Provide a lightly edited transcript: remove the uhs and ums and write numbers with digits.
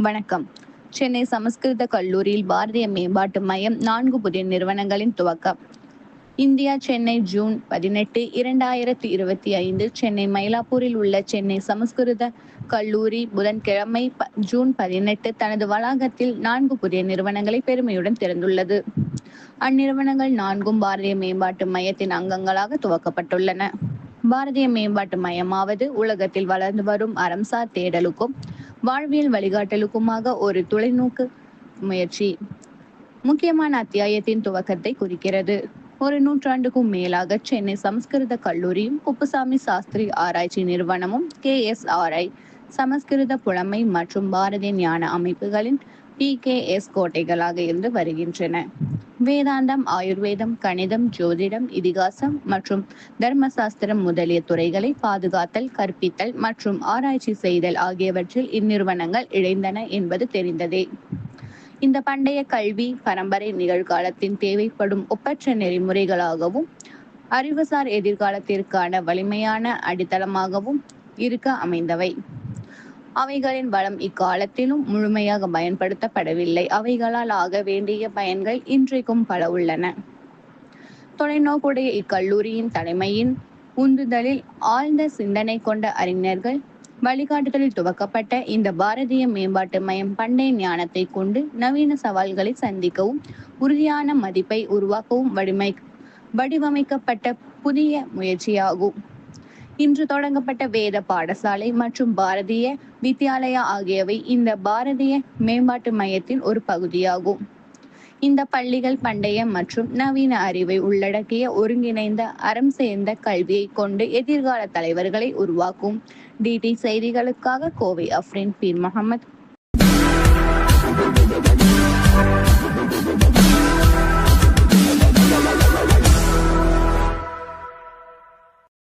வணக்கம். சென்னை சமஸ்கிருத கல்லூரியில் பாரதிய மேம்பாட்டு மையம் 4 புதிய நிறுவனங்களின் துவக்கம். இந்தியா சென்னை ஜூன் 18, 2025 சென்னை மயிலாப்பூரில் உள்ள சென்னை சமஸ்கிருத கல்லூரி புதன்கிழமை ஜூன் 18 தனது வளாகத்தில் 4 புதிய நிறுவனங்களை பெருமையுடன் திறந்துள்ளது. அந்நிறுவனங்கள் 4ம் பாரதிய மேம்பாட்டு மையத்தின் அங்கங்களாக துவக்கப்பட்டுள்ளன. பாரதிய மேம்பாட்டு மையமாவது உலகத்தில் வளர்ந்து வரும் அறம்சார் தேடலுக்கும் வாழ்வியல் வழிகாட்டலுக்குமாக ஒரு தொலைநோக்கு முயற்சி. முக்கியமான அத்தியாயத்தின் துவக்கத்தை குறிக்கிறது. ஒரு நூற்றாண்டுக்கும் மேலாக சென்னை சமஸ்கிருத கல்லூரியும் குப்புசாமி சாஸ்திரி ஆராய்ச்சி நிறுவனமும் KSRI சமஸ்கிருத புலமை மற்றும் பாரதிய ஞான அமைப்புகளின் PKS கோட்டைகளாக இருந்து வருகின்றன. வேதாந்தம், ஆயுர்வேதம், கணிதம், ஜோதிடம், இதிகாசம் மற்றும் தர்மசாஸ்திரம் முதலிய துறைகளை பாதுகாத்தல், கற்பித்தல் மற்றும் ஆராய்ச்சி செய்தல் ஆகியவற்றில் இந்நிறுவனங்கள் இணைந்தன என்பது தெரிந்ததே. இந்த பண்டைய கல்வி பரம்பரை நிகழ்காலத்தின் தேவைப்படும் ஒப்பற்ற நெறிமுறைகளாகவும் அறிவுசார் எதிர்காலத்திற்கான வலிமையான அடித்தளமாகவும் இருக்க அமைந்தவை. அவைகளின் வளம் இக்காலத்திலும் முழுமையாக பயன்படுத்தப்படவில்லை. அவைகளால் ஆக வேண்டிய பயன்கள் இன்றைக்கும் பல உள்ளன. தொலைநோக்குடைய இக்கல்லூரியின் தலைமையின் உந்துதலில் ஆழ்ந்த சிந்தனை கொண்ட அறிஞர்கள் வழிகாட்டுதலில் துவக்கப்பட்ட இந்த பாரதிய மேம்பாட்டு மையம் பண்டைய ஞானத்தை கொண்டு நவீன சவால்களை சந்திக்கவும் உறுதியான மதிப்பை உருவாக்கவும் வடிவமைக்கப்பட்ட புதிய முயற்சியாகும். இன்று தொடங்கப்பட்ட வேத பாடசாலை மற்றும் பாரதிய வித்யாலயா ஆகியவை இந்த பாரதிய மேம்பாட்டு மையத்தின் ஒரு பகுதியாகும். இந்த பள்ளிகள் பண்டைய மற்றும் நவீன அறிவை உள்ளடக்கிய ஒருங்கிணைந்த அறம் சேர்ந்த கல்வியை கொண்டு எதிர்கால தலைவர்களை உருவாக்கும். DT செய்திகளுக்காக கோவை அஃப்ரின் பீர் முகமது.